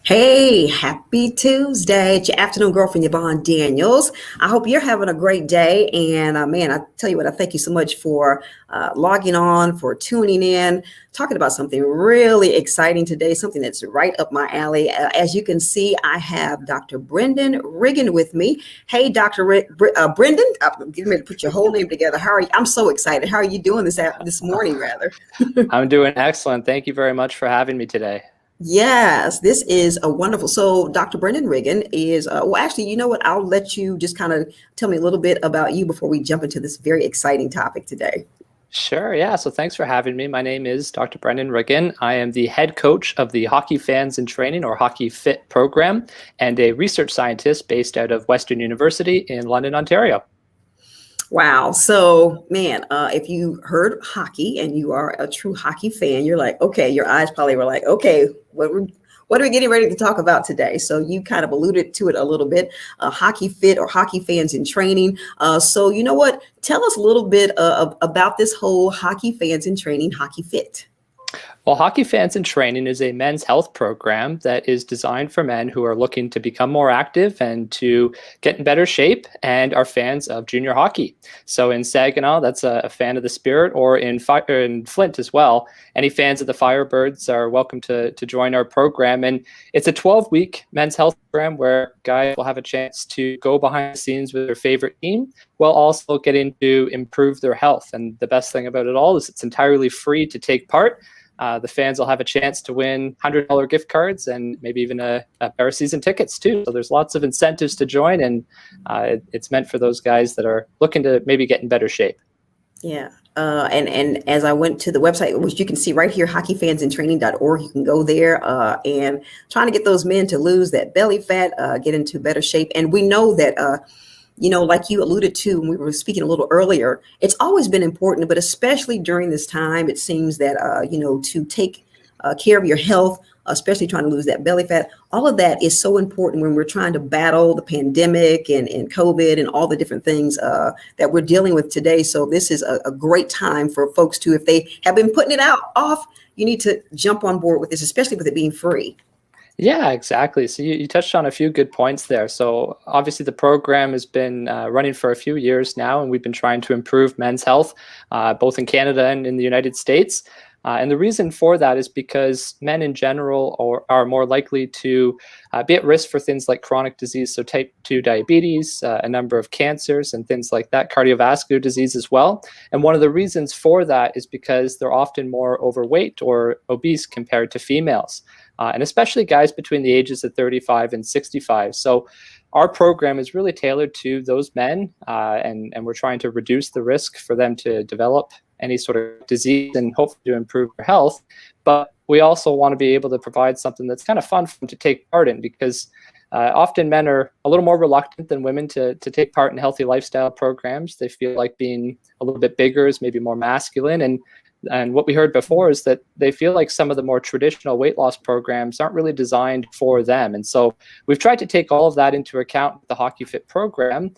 Hey, happy Tuesday. It's your afternoon girlfriend, Yvonne Daniels. I hope you're having a great day. And man, I tell you what, I thank you so much for logging on, for tuning in, talking about something really exciting today, something that's right up my alley. As you can see, I have Dr. Brendan Riggin with me. Hey, Brendan, give me to put your whole name together. How are you? I'm so excited. How are you doing this morning, rather? I'm doing excellent. Thank you very much for having me today. Yes, this is a wonderful. So, Dr. Brendan Riggin is, well, actually, you know what? I'll let you just kind of tell me a little bit about you before we jump into this very exciting topic today. Sure, yeah. So thanks for having me. My name is Dr. Brendan Riggin. I am the head coach of the Hockey Fans in Training, or HOCKEYFIT program, and a research scientist based out of Western University in London, Ontario. Wow. So, man, if you heard hockey and you are a true hockey fan, you're like, okay, your eyes probably were like, okay, what are we getting ready to talk about today? So you kind of alluded to it a little bit, Hockey Fit or Hockey Fans in Training. So you know what? Tell us a little bit about this whole Hockey Fans in Training, Hockey Fit. Well, Hockey Fans in Training is a men's health program that is designed for men who are looking to become more active and to get in better shape and are fans of junior hockey. So in Saginaw, that's a fan of the Spirit, or in Flint as well. Any fans of the Firebirds are welcome to join our program. And it's a 12-week men's health program where guys will have a chance to go behind the scenes with their favorite team while also getting to improve their health. And the best thing about it all is it's entirely free to take part. The fans will have a chance to win $100 gift cards and maybe even a pair of season tickets too. So there's lots of incentives to join, and it's meant for those guys that are looking to maybe get in better shape. Yeah. And as I went to the website, which you can see right here, hockeyfansintraining.org, you can go there and trying to get those men to lose that belly fat, get into better shape. And we know that like you alluded to when we were speaking a little earlier, it's always been important, but especially during this time, it seems that, to take care of your health, especially trying to lose that belly fat, all of that is so important when we're trying to battle the pandemic and COVID and all the different things that we're dealing with today. So this is a great time for folks to, if they have been putting it off, you need to jump on board with this, especially with it being free. Yeah, exactly. So you touched on a few good points there. So obviously the program has been running for a few years now, and we've been trying to improve men's health, both in Canada and in the United States. And the reason for that is because men in general are more likely to be at risk for things like chronic disease, so type 2 diabetes, a number of cancers and things like that, cardiovascular disease as well. And one of the reasons for that is because they're often more overweight or obese compared to females. And especially guys between the ages of 35 and 65. So our program is really tailored to those men, and we're trying to reduce the risk for them to develop any sort of disease and hopefully to improve their health. But we also want to be able to provide something that's kind of fun for them to take part in, because often men are a little more reluctant than women to take part in healthy lifestyle programs. They feel like being a little bit bigger is maybe more masculine. And what we heard before is that they feel like some of the more traditional weight loss programs aren't really designed for them. And so we've tried to take all of that into account with the Hockey Fit program,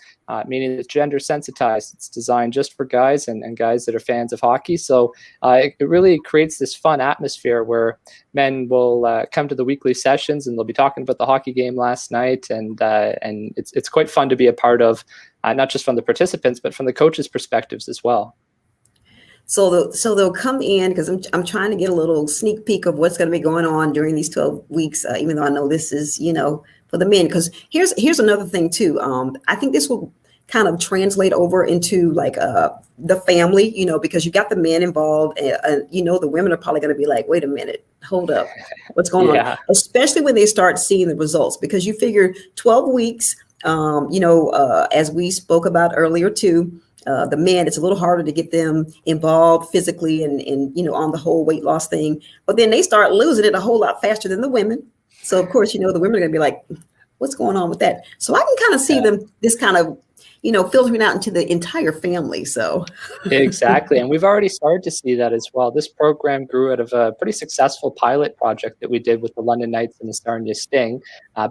meaning it's gender sensitized. It's designed just for guys and guys that are fans of hockey. So it really creates this fun atmosphere where men will come to the weekly sessions and they'll be talking about the hockey game last night. And it's quite fun to be a part of, not just from the participants, but from the coaches' perspectives as well. So they'll come in, because I'm trying to get a little sneak peek of what's going to be going on during these 12 weeks, even though I know this is, for the men. Because here's another thing too. I think this will kind of translate over into like the family, because you got the men involved, and the women are probably going to be like, wait a minute, hold up, what's going on? Especially when they start seeing the results, because you figure 12 weeks, as we spoke about earlier too. The men, it's a little harder to get them involved physically and on the whole weight loss thing. But then they start losing it a whole lot faster than the women. So, of course, the women are going to be like, what's going on with that? So I can kind of see this kind of, filtering out into the entire family. So exactly. And we've already started to see that as well. This program grew out of a pretty successful pilot project that we did with the London Knights and the Sarnia Sting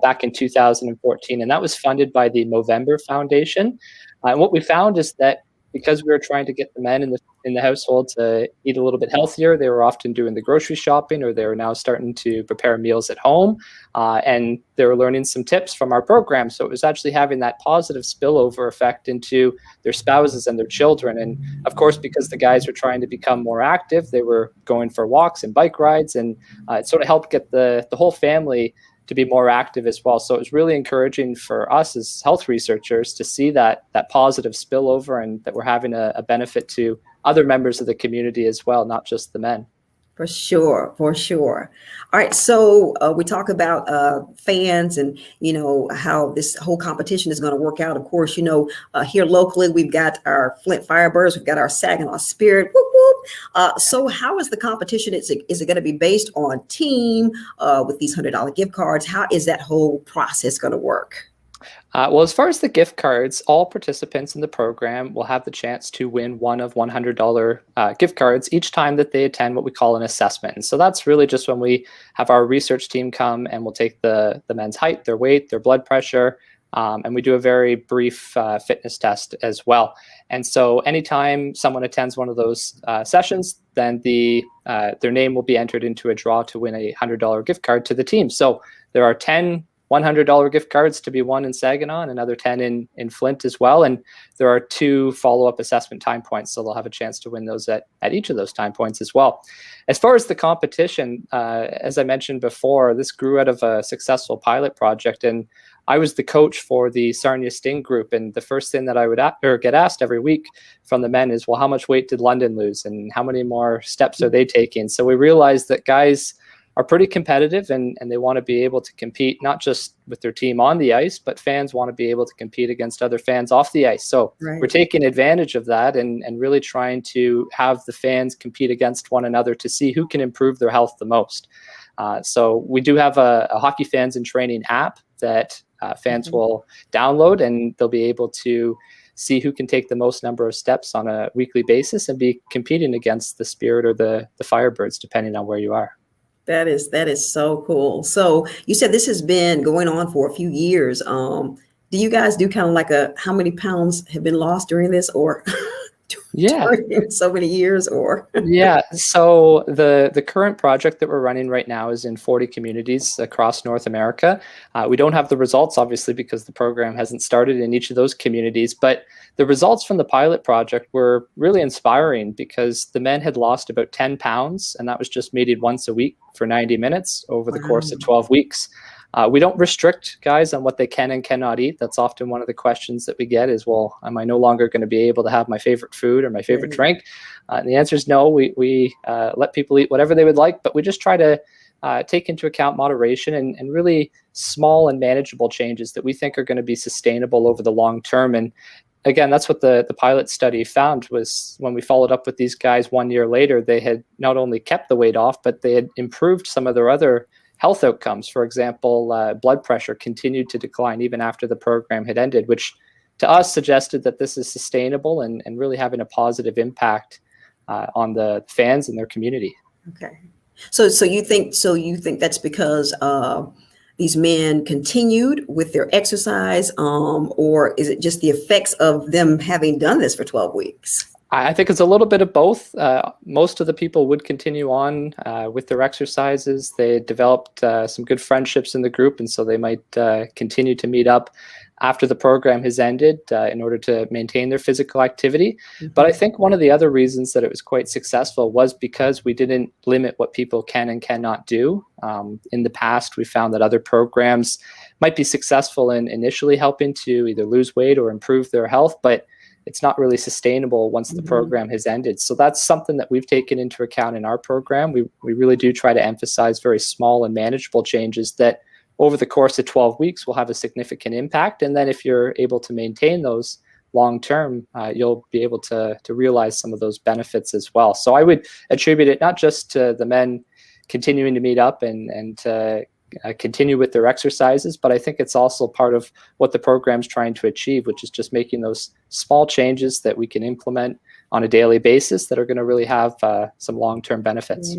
back in 2014. And that was funded by the Movember Foundation. And what we found is that because we were trying to get the men in the household to eat a little bit healthier, they were often doing the grocery shopping, or they were now starting to prepare meals at home, and they were learning some tips from our program. So it was actually having that positive spillover effect into their spouses and their children. And of course, because the guys were trying to become more active, they were going for walks and bike rides, and it sort of helped get the whole family to be more active as well. So it was really encouraging for us as health researchers to see that positive spillover, and that we're having a benefit to other members of the community as well, not just the men. For sure, for sure. All right, so we talk about fans and, how this whole competition is going to work out. Of course, here locally, we've got our Flint Firebirds, we've got our Saginaw Spirit. Whoop, whoop. So how is the competition? Is it going to be based on team with these $100 gift cards? How is that whole process going to work? Well, as far as the gift cards, all participants in the program will have the chance to win one of $100 gift cards each time that they attend what we call an assessment. And so that's really just when we have our research team come, and we'll take the men's height, their weight, their blood pressure, and we do a very brief fitness test as well. And so anytime someone attends one of those sessions, then their name will be entered into a draw to win a $100 gift card to the team. So there are 10 $100 gift cards to be won in Saginaw, and another 10 in Flint as well. And there are 2 follow-up assessment time points, so they'll have a chance to win those at each of those time points as well. As far as the competition, as I mentioned before, this grew out of a successful pilot project, and I was the coach for the Sarnia Sting group. And the first thing that I would get asked every week from the men is, well, how much weight did London lose, and how many more steps are they taking? So we realized that guys are pretty competitive, and they want to be able to compete not just with their team on the ice, but fans want to be able to compete against other fans off the ice. So We're taking advantage of that and really trying to have the fans compete against one another to see who can improve their health the most. So we do have a Hockey Fans in Training app that fans will download, and they'll be able to see who can take the most number of steps on a weekly basis and be competing against the Spirit or the Firebirds, depending on where you are. That is so cool. So you said this has been going on for a few years. Do you guys do kind of like how many pounds have been lost during this, or so many years, or? Yeah. So the current project that we're running right now is in 40 communities across North America. We don't have the results, obviously, because the program hasn't started in each of those communities, but the results from the pilot project were really inspiring, because the men had lost about 10 pounds, and that was just meeting once a week for 90 minutes over the course of 12 weeks. We don't restrict guys on what they can and cannot eat. That's often one of the questions that we get is, well, am I no longer going to be able to have my favorite food or my favorite drink? And the answer is no. We let people eat whatever they would like, but we just try to take into account moderation and really small and manageable changes that we think are going to be sustainable over the long term. And again, that's what the pilot study found, was when we followed up with these guys 1 year later, they had not only kept the weight off, but they had improved some of their other health outcomes. For example, blood pressure continued to decline even after the program had ended, which to us suggested that this is sustainable and really having a positive impact on the fans and their community. Okay. So you think that's because these men continued with their exercise, or is it just the effects of them having done this for 12 weeks? I think it's a little bit of both. Most of the people would continue on with their exercises. They developed some good friendships in the group, and so they might continue to meet up after the program has ended in order to maintain their physical activity. But I think one of the other reasons that it was quite successful was because we didn't limit what people can and cannot do. In the past, we found that other programs might be successful in initially helping to either lose weight or improve their health, but it's not really sustainable once the program has ended. So that's something that we've taken into account in our program. We really do try to emphasize very small and manageable changes that over the course of 12 weeks will have a significant impact. And then if you're able to maintain those long term, you'll be able to realize some of those benefits as well. So I would attribute it not just to the men continuing to meet up and continue with their exercises, but I think it's also part of what the program's trying to achieve, which is just making those small changes that we can implement on a daily basis that are going to really have some long-term benefits.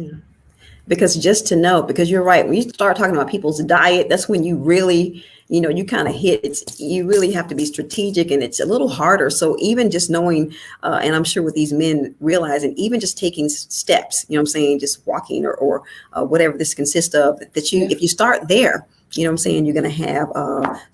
Because just to know, because you're right, when you start talking about people's diet, that's when you really, you kind of hit it's, you really have to be strategic, and it's a little harder. So even just knowing, and I'm sure with these men realizing, even just taking steps, I'm saying, just walking or whatever this consists of, that you, Yeah. if you start there, I'm saying, you're going to have,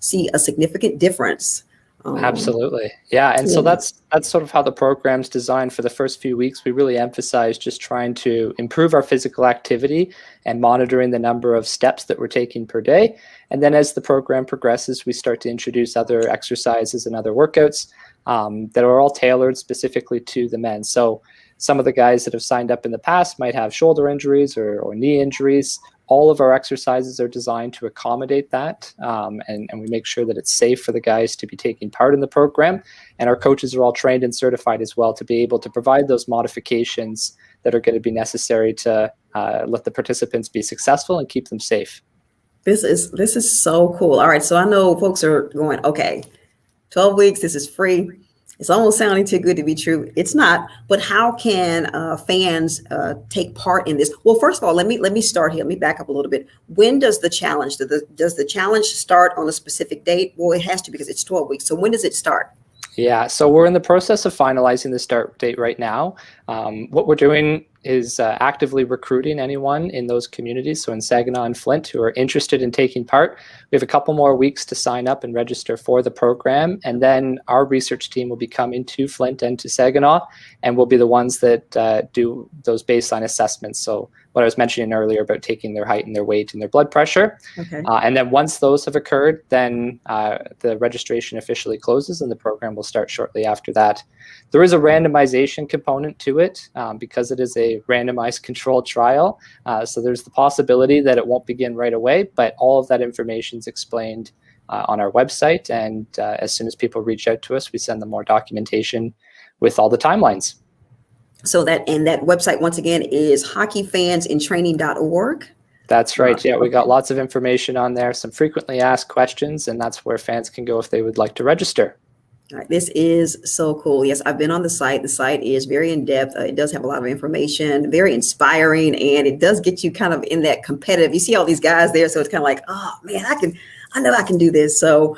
see a significant difference. Absolutely. Yeah. And so Yeah. that's sort of how the program's designed. For the first few weeks, we really emphasize just trying to improve our physical activity and monitoring the number of steps that we're taking per day. And then as the program progresses, we start to introduce other exercises and other workouts that are all tailored specifically to the men. So some of the guys that have signed up in the past might have shoulder injuries or knee injuries. All of our exercises are designed to accommodate that, and we make sure that it's safe for the guys to be taking part in the program. And our coaches are all trained and certified as well to be able to provide those modifications that are going to be necessary to let the participants be successful and keep them safe. This is so cool. All right, so I know folks are going, okay, 12 weeks, this is free. It's almost sounding too good to be true. It's not, but how can fans take part in this? Well, first of all, let me start here. Let me back up a little bit. When does the challenge, does the challenge start on a specific date? Well, it has to, because it's 12 weeks. So when does it start? Yeah, so we're in the process of finalizing the start date right now. What we're doing is actively recruiting anyone in those communities, so in Saginaw and Flint, who are interested in taking part. We have a couple more weeks to sign up and register for the program, and then our research team will be coming to Flint and to Saginaw, and we'll be the ones that do those baseline assessments. So what I was mentioning earlier about taking their height and their weight and their blood pressure. Okay. And then once those have occurred, then the registration officially closes and the program will start shortly after that. There is a randomization component to it because it is a randomized controlled trial. So there's the possibility that it won't begin right away, but all of that information is explained on our website. And as soon as people reach out to us, we send them more documentation with all the timelines. So that website, once again, is hockeyfansintraining.org. That's right. Yeah, we got lots of information on there, some frequently asked questions, and that's where fans can go if they would like to register. All right, this is so cool. Yes, I've been on the site. The site is very in-depth. It does have a lot of information, very inspiring, and it does get you kind of in that competitive. You see all these guys there, so it's kind of like, oh man, I know I can do this. So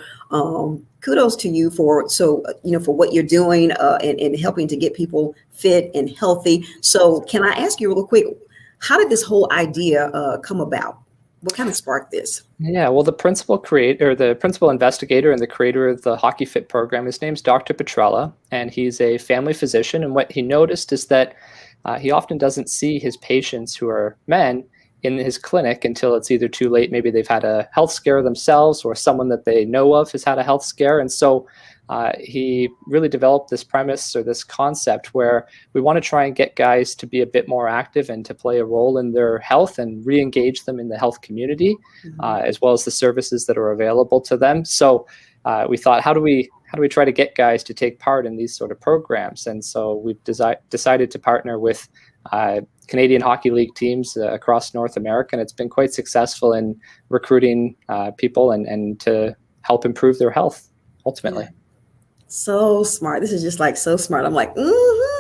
kudos to you for what you're doing and helping to get people fit and healthy. So can I ask you real quick, how did this whole idea come about? What kind of sparked this? Yeah, well, the principal investigator and the creator of the HOCKEYFIT program, his name's Dr. Petrella, and he's a family physician. And what he noticed is that he often doesn't see his patients who are men in his clinic until it's either too late. Maybe they've had a health scare themselves, or someone that they know of has had a health scare. And so he really developed this premise or this concept where we want to try and get guys to be a bit more active and to play a role in their health and re-engage them in the health community, as well as the services that are available to them. So we thought, how do we try to get guys to take part in these sort of programs? And so we've decided to partner with Canadian Hockey League teams across North America, and it's been quite successful in recruiting people and to help improve their health ultimately. Yeah. So smart. This is just like so smart. I'm like, this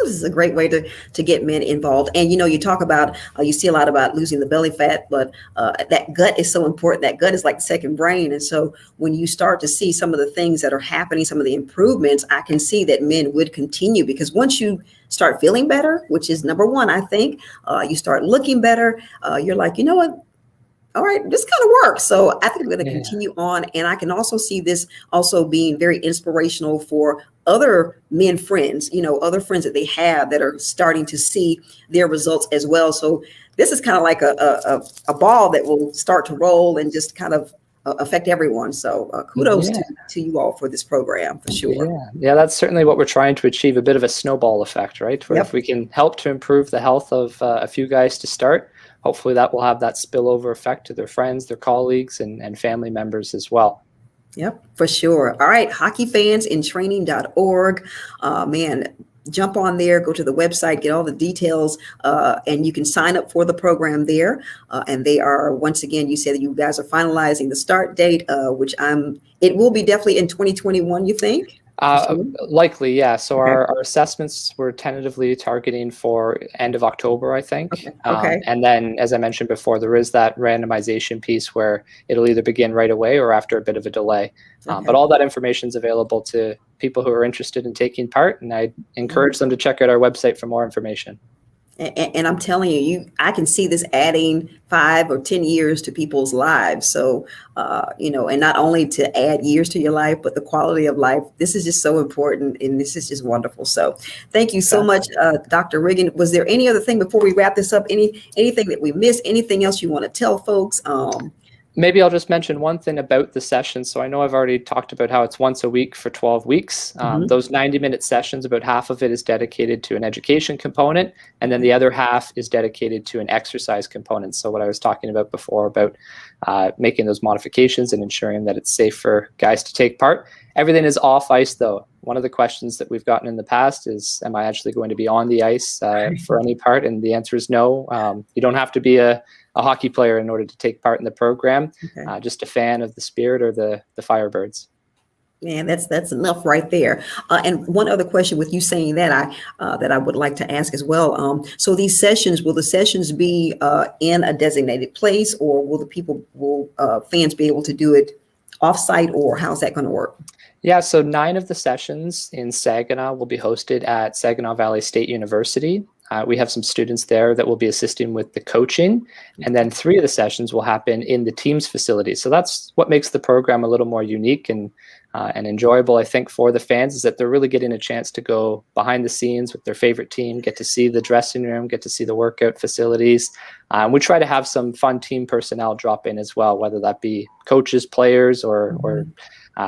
is a great way to get men involved. And you talk about, you see a lot about losing the belly fat, but that gut is so important. That gut is like the second brain. And so when you start to see some of the things that are happening, some of the improvements, I can see that men would continue, because once you start feeling better, which is number one, I think, you start looking better, you're like, you know what? All right, this kind of works. So I think we're going to continue on. And I can also see this also being very inspirational for other men friends, other friends that they have that are starting to see their results as well. So this is kind of like a ball that will start to roll and just kind of affect everyone. So kudos to you all for this program, for sure. Yeah, that's certainly what we're trying to achieve, a bit of a snowball effect, right? Where if we can help to improve the health of a few guys to start, hopefully that will have that spillover effect to their friends, their colleagues, and family members as well. Yep, for sure. All right, hockeyfansintraining.org. Man, jump on there, go to the website, get all the details, and you can sign up for the program there. And they are, once again, you said that you guys are finalizing the start date, which it will be definitely in 2021, you think? For sure. Likely, yeah. So Okay. our assessments we're tentatively targeting for end of October, I think. Okay. Okay. And then, as I mentioned before, there is that randomization piece where it'll either begin right away or after a bit of a delay. But Okay. all that information is available to people who are interested in taking part, and I encourage them to check out our website for more information. And I'm telling you, I can see this adding 5 or 10 years to people's lives. So, and not only to add years to your life, but the quality of life. This is just so important, and this is just wonderful. So, thank you so much, Dr. Riggin. Was there any other thing before we wrap this up? Anything that we missed? Anything else you want to tell folks? Maybe I'll just mention one thing about the session. So I know I've already talked about how it's once a week for 12 weeks. Those 90-minute sessions, about half of it is dedicated to an education component, and then the other half is dedicated to an exercise component. So what I was talking about before about making those modifications and ensuring that it's safe for guys to take part. Everything is off ice, though. One of the questions that we've gotten in the past is, am I actually going to be on the ice for any part? And the answer is no. You don't have to be a hockey player in order to take part in the program. Okay. Just a fan of the Spirit or the Firebirds. Man, that's enough right there. And one other question with you saying that I would like to ask as well. So these sessions, will the sessions be in a designated place, or will fans be able to do it offsite, or how's that going to work? Yeah, so 9 of the sessions in Saginaw will be hosted at Saginaw Valley State University. We have some students there that will be assisting with the coaching, and then 3 of the sessions will happen in the team's facility. So that's what makes the program a little more unique and enjoyable, I think, for the fans, is that they're really getting a chance to go behind the scenes with their favorite team, get to see the dressing room, get to see the workout facilities. We try to have some fun team personnel drop in as well, whether that be coaches, players, or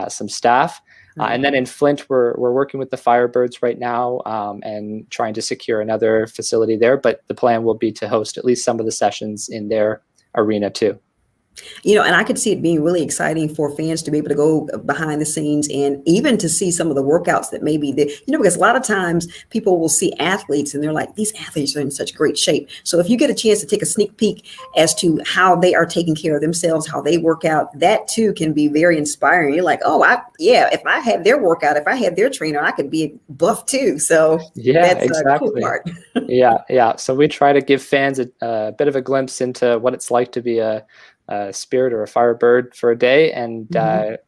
some staff. And then in Flint, we're working with the Firebirds right now and trying to secure another facility there. But the plan will be to host at least some of the sessions in their arena too. And I could see it being really exciting for fans to be able to go behind the scenes and even to see some of the workouts that maybe because a lot of times people will see athletes and they're like, these athletes are in such great shape. So if you get a chance to take a sneak peek as to how they are taking care of themselves, how they work out, that too can be very inspiring. You're like, oh, if I had their workout, if I had their trainer, I could be buff too. So yeah, that's exactly. a cool part. Yeah. So we try to give fans a bit of a glimpse into what it's like to be a Spirit or a Firebird for a day, and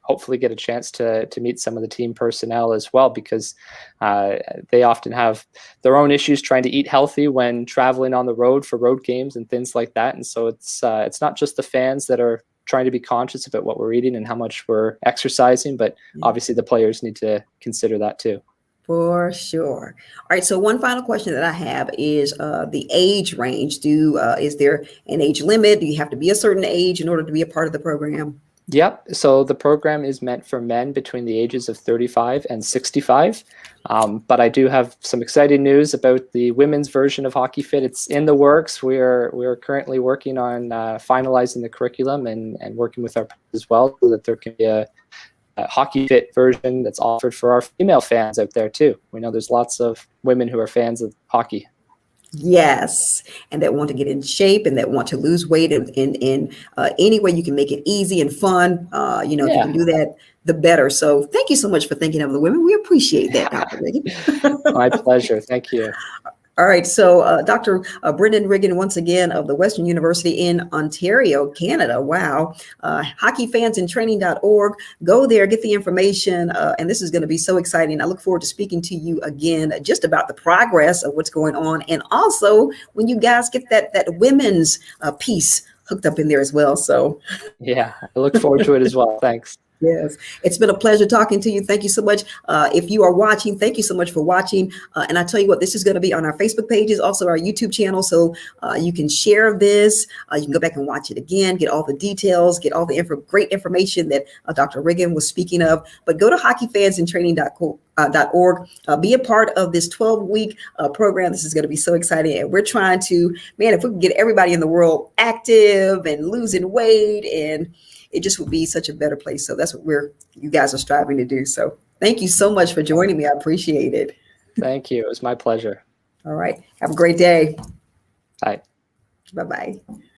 hopefully get a chance to meet some of the team personnel as well, because they often have their own issues trying to eat healthy when traveling on the road for road games and things like that. And so it's not just the fans that are trying to be conscious about what we're eating and how much we're exercising, but obviously the players need to consider that too. For sure. All right. So one final question that I have is the age range. Is there an age limit? Do you have to be a certain age in order to be a part of the program? Yep. So the program is meant for men between the ages of 35 and 65. But I do have some exciting news about the women's version of HOCKEYFIT. It's in the works. We are currently working on finalizing the curriculum and working with our as well, so that there can be a HOCKEYFIT version that's offered for our female fans out there too. We know there's lots of women who are fans of hockey. Yes, and that want to get in shape and that want to lose weight in any way you can make it easy and fun. If you can do that, the better. So thank you so much for thinking of the women. We appreciate that, Dr. Riggin. My pleasure. Thank you. All right. So Dr. Brendan Riggin, once again, of the Western University in Ontario, Canada. Wow. HOCKEYFansInTraining.org. Go there, get the information. And this is going to be so exciting. I look forward to speaking to you again just about the progress of what's going on. And also when you guys get that women's piece hooked up in there as well. So yeah, I look forward to it as well. Thanks. Yes, it's been a pleasure talking to you. Thank you so much. If you are watching, thank you so much for watching. And I tell you what, this is going to be on our Facebook pages, also our YouTube channel. So you can share this. You can go back and watch it again, get all the details, get all the great information that Dr. Riggin was speaking of. But go to HOCKEYFansInTraining.org. Be a part of this 12-week program. This is going to be so exciting. And we're trying to, if we can get everybody in the world active and losing weight, and it just would be such a better place. So that's what you guys are striving to do. So thank you so much for joining me. I appreciate it. Thank you. It was my pleasure. All right. Have a great day. Bye. Bye-bye.